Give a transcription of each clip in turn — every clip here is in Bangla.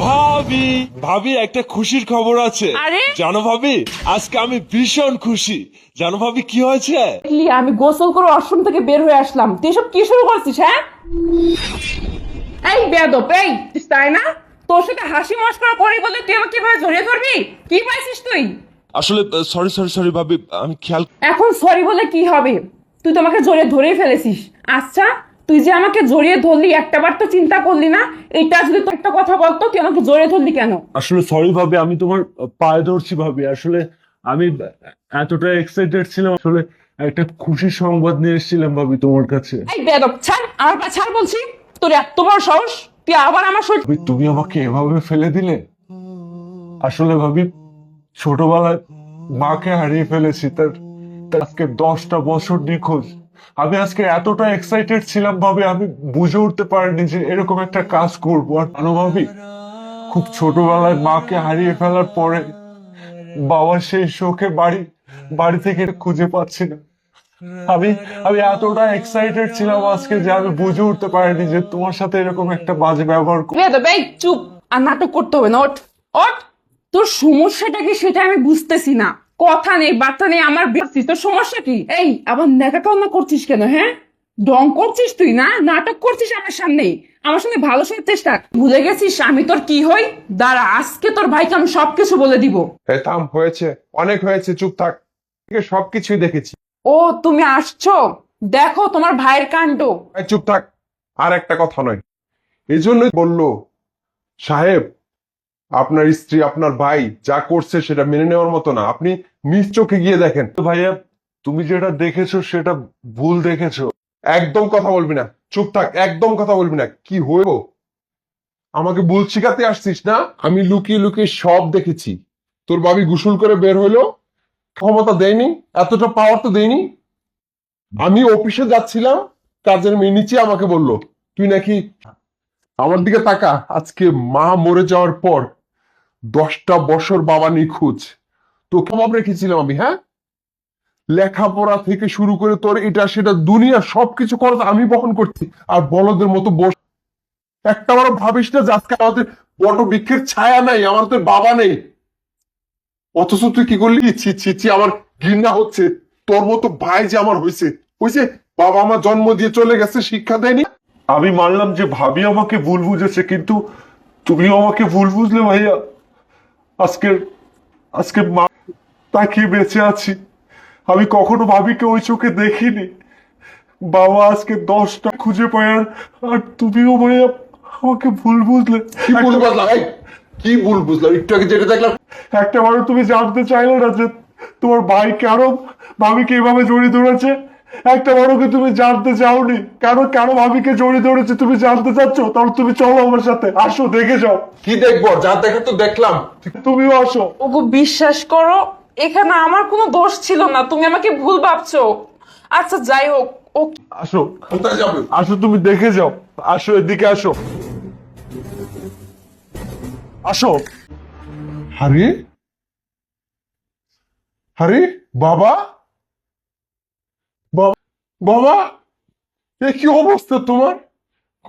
ভাবি ভাবি একটা খুশির খবর আছে। আরে? জানো ভাবি, আজকে আমি ভীষণ খুশি। জানো ভাবি কি হয়েছে? আমি গোসল করে ওয়াশরুম থেকে বের হয়ে আসলাম, তুই সব কি শুরু করছিস? হ্যাঁ, এই বেয়াদব, এই তাই না? তোর সাথে হাসি মস্করা করি বলে তুই আমাকে কিভাবে জড়িয়ে ধরবি? কি পাইছিস তুই? আসলে সরি সরি সরি ভাবি, আমি খেয়াল। এখন সরি বলে কি হবে? তুই তো আমাকে জড়িয়ে ধরেই ফেলেছিস। আচ্ছা, তুই যে আমাকে জড়িয়ে ধরলি, একটাবার তো চিন্তা করলি না এইটা যদি তো একটা কথা বলতো, তুই আমাকে জড়িয়ে ধরলি কেন? আসলে সরি ভাবি, আমি তোমার পায়ে ধরছি ভাবি। আসলে আমি এতটা এক্সাইটেড ছিলাম, আসলে একটা খুশি সংবাদ নিয়ে এসেছিলাম ভাবি তোমার কাছে। এই বেয়াদব, ছাড় আমার পা ছাড় বলছি। তোর এত বড় সাহস, তুই আবার আমার শরীর। ভাবি, তুমি আমাকে এভাবে ফেলে দিলে। আসলে ভাবি, ছোটবেলায় মাকে হারিয়ে ফেলেছি, তার তার আজকে 10টা বছর নিখোঁজ। আমি আজকে এতটা এক্সাইটেড ছিলাম ভাবি, আমি বুঝে উঠতে পারিনি যে এরকম একটা কাজ করবো। আর জানো ভাবি, খুব ছোটবেলায় মাকে হারিয়ে ফেলার পরে বাবা সেই শোকে বাড়ি বাড়ি থেকে খুঁজে পাচ্ছি না। আমি আমি এতটা এক্সাইটেড ছিলাম আজকে যে আমি বুঝে উঠতে পারিনি যে তোমার সাথে এরকম একটা বাজে ব্যবহার বেয়াদব, এই চুপ। আর নাটক করতে হবে না, ওঠ ওঠ। তোর সমস্যাটা কি সেটা আমি বুঝতেছি না। কথা নেই বার্তা নেই, আমার বেশি তোর সমস্যা কি? এই আবার নেকা কান্না করছিস কেন? হ্যাঁ, ঢং করছিস তুই না, নাটক করছিস আমার সামনে। আমার সঙ্গে ভালো সাজার চেষ্টা ভুলে গেছিস আমি তোর কি হই? দাঁড়া, আজকে তোর ভাইকে আমি সবকিছু বলে দিব। থাম, হয়েছে, অনেক হয়েছে, চুপ থাক। সবকিছুই দেখেছি। ও তুমি আসছো, দেখো তোমার ভাইয়ের কাণ্ড। চুপ থাক। আর একটা কথা নয়, এই জন্যই বললো সাহেব, আপনার স্ত্রী আপনার ভাই যা করছে সেটা মেনে নেওয়ার মতো না। আপনি নিজ চোখে গিয়ে দেখেন। ভাইয়া, তুমি যেটা দেখেছো সেটা ভুল দেখেছো। একদম কথা বলবি না, চুপ থাক, একদম কথা বলবি না। কি হইব? আমাকে ভুল শিখাতে আসছিস না? আমি লুকিয়ে লুকিয়ে সব দেখেছি। তোর ভাবি গোসল করে বের হইলো, ক্ষমতা দেয়নি, এতটা পাওয়ার তো দেয়নি। আমি অফিসে যাচ্ছিলাম, কাজের মেয়ে নিচে আমাকে বলল, তুই নাকি আমার দিকে তাকা, আজকে মা মরে যাওয়ার পর 10টা বছর বাবা নিখোঁজ। তো ক্ষমা রেখেছিলাম আমি, হ্যাঁ, লেখাপড়া থেকে শুরু করে তোর এটা সেটা দুনিয়া সবকিছু খরচ আমি বহন করছি। আর বলদের মতো বস, একটা বড় ভাবিস না যে আজকে আমাদের বড় বৃক্ষের ছায়া নাই, আমার তোর বাবা নেই। অথচ তুই কি করলি? ছি ছি ছি, আমার ঘৃণা হচ্ছে। তোর মতো ভাই যে আমার হয়েছে হয়েছে, বাবা আমার জন্ম দিয়ে চলে গেছে, শিক্ষা দেয়নি। আমি মানলাম যে ভাবি আমাকে ভুল বুঝেছে, কিন্তু তুমিও আমাকে ভুল বুঝলে ভাইয়া। আজকের আজকে মা তাকিয়ে বেঁচে আছি। আমি কখনো ভাবিকে ওই চোখে দেখিনি। বাবা আজকে 10টা খুঁজে পায়, আর তুমিও ভাইয়া আমাকে ভুল বুঝলে। কি ভুল বুঝলাম? এই, কি ভুল বুঝলাম? একটু আগে যেটা দেখলাম। একটা বারো তুমি জানতে চাইলে না যে তোমার ভাই কেন ভাবিকে এভাবে জড়িয়ে ধরেছে? একটা বারো কি তুমি জানতে চাওনি কেন কেন ভাবিকে জড়িয়ে ধরেছে? তুমি জানতে চাচ্ছ? তাহলে তুমি চলো আমার সাথে, আসো, দেখে যাও। কি দেখবো? যা দেখা তো দেখলাম। তুমিও আসো। ওগো বিশ্বাস করো, এখানে আমার কোনো দোষ ছিল না, তুমি আমাকে ভুল ভাবছো। আচ্ছা যাই হোক, ও আসো, কোথায় যাবে? আসো, তুমি দেখে যাও। আসো, এদিকে আসো, আসো। আরে আরে, বাবা, বাবা, এ কি অবস্থা তোমার?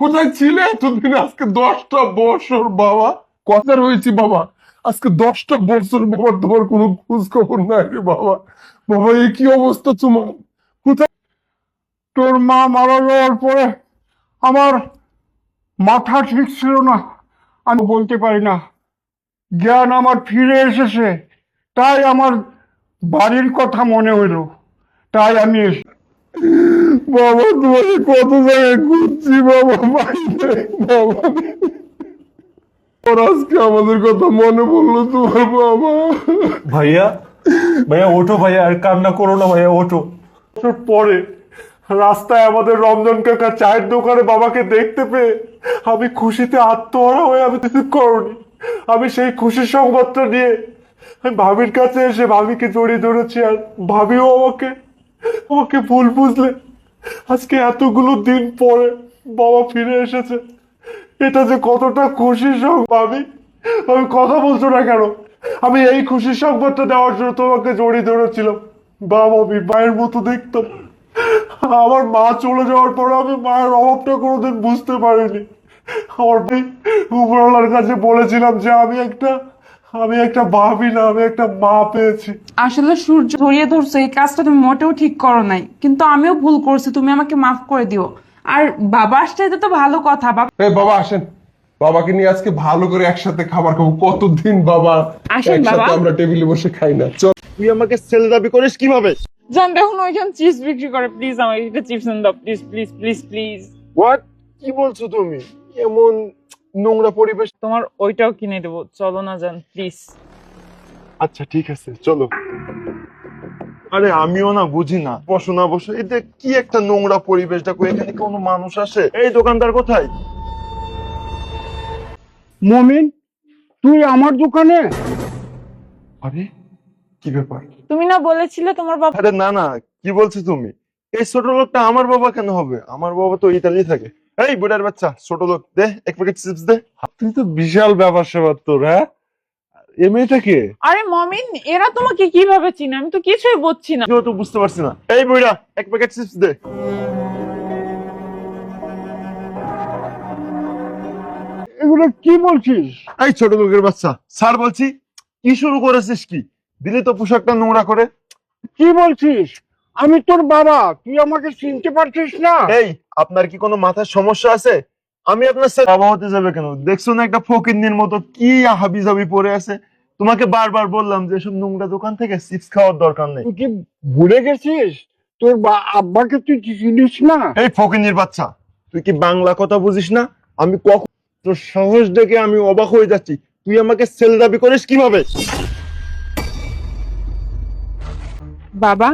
কোথায় ছিলে এতদিন? আজকে 10টা বছর বাবা, কথা রয়েছে বাবা। আজকে 10টা বছর বাবা, তোমার কোনো খোঁজ খবর নাই রে বাবা। বাবা, এ কি অবস্থা তোমার? কোথায়? তোর মা মারা যাওয়ার পরে আমার মাথা ঠিক ছিল না, আমি বলতে পারি না। জ্ঞান আমার ফিরে এসেছে, তাই আমার বাড়ির কথা মনে হলো, তাই আমি বাবা, তোমাকে কত জায়গায় খুঁজছি বাবা, বাড়িতে বাবা। ওর আজকে আমাদের কথা মনে পড়লো তোমার বাবা। ভাইয়া, ভাইয়া ওঠো ভাইয়া, আর কান্না করো না ভাইয়া, ওঠো। বছর পরে রাস্তায় আমাদের রমজান কাকা চায়ের দোকানে বাবাকে দেখতে পেয়ে আমি খুশিতে আত্মহারা হয়ে, আমি কিছু করনি, আমি সেই খুশির সংবাদটা নিয়ে আমি ভাবির কাছে এসে ভাবিকে জড়িয়ে ধরেছি। আর ভাবিও আমাকে আমাকে ভুল বুঝলে। আজকে এতগুলো দিন পরে বাবা ফিরে এসেছে, এটা যে কতটা খুশির সংবাদ। ভাবি, আমি কথা বলছো না কেন? আমি এই খুশির সংবাদটা দেওয়ার জন্য তোমাকে জড়িয়ে ধরেছিলাম। বাবা, আমি মায়ের মতো দেখতাম। আমার মা চলে যাওয়ার পর আমি মায়ের অভাবটা কোনোদিন বুঝতে পারিনি। আমার ভাই উপরওয়ালার কাছে বলেছিলাম যে আমি একটা ভাবি না, আমি একটা মা পেয়েছি। আসলে সূর্য ধরিয়ে ধরছে, এই কাজটা তুমি মোটেও ঠিক করো নাই, কিন্তু আমিও ভুল করছি, তুমি আমাকে মাফ করে দিও। আর বাবা আসছে এটা তো ভালো কথা। বাবা এই বাবা আসেন, বাবাকে নিয়ে আজকে ভালো করে একসাথে খাবার খাবো। কতদিন বাবা আসেন একসাথে বাবা। আমরা টেবিলে বসে খাই না। চল। তুই আমাকে ছেলে দাবি করিস কিভাবে? জান দেখুন ওইখান চিপস বিক্রি করে, প্লিজ আমাকে একটা চিপস এনে দাও, please please please please. What? কি বলছো তুমি? এমন নোংরা পরিবেশ। তোমার ওইটাও কিনে দেবো, চলো না জান প্লিজ। আচ্ছা ঠিক আছে চলো। আরে আমিও না বুঝি না, বসো না বসো, এটা কি একটা নোংরা পরিবেশ। দেখো এখানে কোনো মানুষ আসে? এই দোকানদার কোথায়? মমিন, তুই আমার দোকানে? আরে কি ব্যাপার? তুমি না বলেছিলে তোমার বাবা? আরে না না, কি বলছো তুমি? এই ছোট লোকটা আমার বাবা কেন হবে? আমার বাবা তো ইতালি থাকে। এই বুড়ার বাচ্চা, ছোট লোক, দে এক প্যাকেট চিপস দে। তুই তো বিশাল ব্যাপার স্যাপার তোর, হ্যাঁ? এ মেয়েটা কে? আরে মমিন, এরা তোমাকে কিভাবে চিনে? আমি তো কিছুই বুঝছি না। কেউ তো বুঝতে পারছি না। এই বুড়া এক প্যাকেট চিপস দে। এগুলো কি বলছিস? এই ছোট লোকের বাচ্চা, স্যার বলছি। কি শুরু করেছিস কি? দিলি তো পোশাকটা নোংরা করে। কি বলছিস? আমি তোর বাবা, তুই আমাকে চিনতে পারছিস না? এই আপনার কি কোনো মাথার সমস্যা আছে? আমি আপনার সাথে বাবা হতে যাবে কেন? দেখছো না একটা ফকিন্নির মতো কি হাবি জাবি পরে আছে। তোমাকে বারবার বললাম যে এসব নোংরা দোকান থেকে চিপস খাওয়ার দরকার নেই। তুই কি ভুলে গেছিস তোর আব্বাকে তুই চিনিস না? এই ফকিন্নির বাচ্চা, তুই কি বাংলা কথা বুঝিস না? আমি কখন তোর সাহস দেখে আমি অবাক হয়ে যাচ্ছি। তুই আমাকে ছেলে দাবি করিস কিভাবে? বাবা,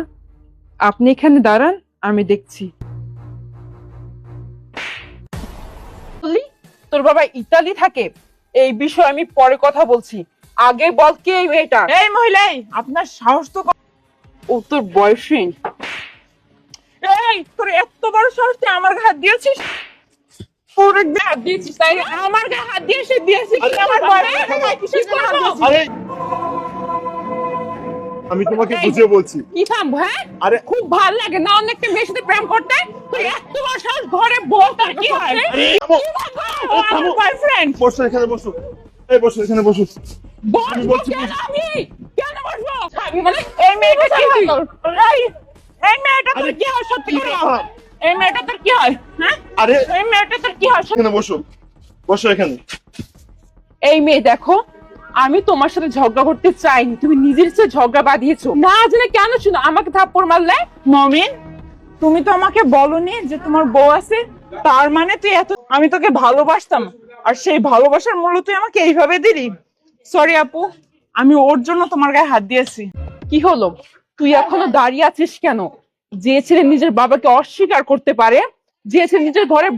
আপনি এখানে দাঁড়ান, আমি দেখছি। তোর বাবা ইতালি থাকে, এই বিষয়ে আমি পরে কথা বলছি। আগে বল কে এই মেয়েটা? এই মহিলা, এই, আপনার সাহস তো ও তোর বয়ফ্রেন্ড? এই তোর এত বড় সাহস, তুই আমার গায়ে হাত দিয়েছিস? পুরো গায়ে হাত দিয়েছিস তাই? আমার গায়ে হাত দিয়েছিস কি আমার বলে? আরে আমি তোমাকে বুঝিয়ে বলছি। কি থামবো, হ্যাঁ? আরে খুব ভাল লাগে না অনেকটা মেয়ের সাথে প্রেম করতে? তুই এত বড় সাহস, ঘরে বল, তার কি হয়? থামো। ও আমার বয়ফ্রেন্ড। বসো এখানে বসো। এই বসো এখানে বসো। আমি বসবো বলছি কেন আমি? কেন বসবো? আমি মানে এই মেয়েটা কি হয় তোর? এই মেয়েটা তোর কি হয় সত্যি করে? এই মেয়েটা তোর কি হয়? হ্যাঁ, আরে এই মেয়েটা তোর কি হয়? এখানে বসো। বসো এখানে। এই মেয়ে দেখো, আমি তোমার সাথে ঝগড়া করতে চাইনি, তুমি নিজের সাথে ঝগড়া বাঁধিয়েছো। না জেনে কেন শুনো আমাকে থাপ্পড় মারলে? মমিন, তুমি তো আমাকে বলনি যে তোমার বউ আছে। তার মানে তুই এত, আমি তোকে ভালোবাসতাম আর সেই ভালোবাসার মূল্য তুই আমাকে এইভাবে দিলি? সরি আপু, আমি ওর জন্য তোমার গায়ে হাত দিয়েছি। কি হলো, তুই এখনো দাঁড়িয়ে আছিস কেন? যে ছেলে নিজের বাবাকে অস্বীকার করতে পারে, যে ছেলে নিজের ঘরে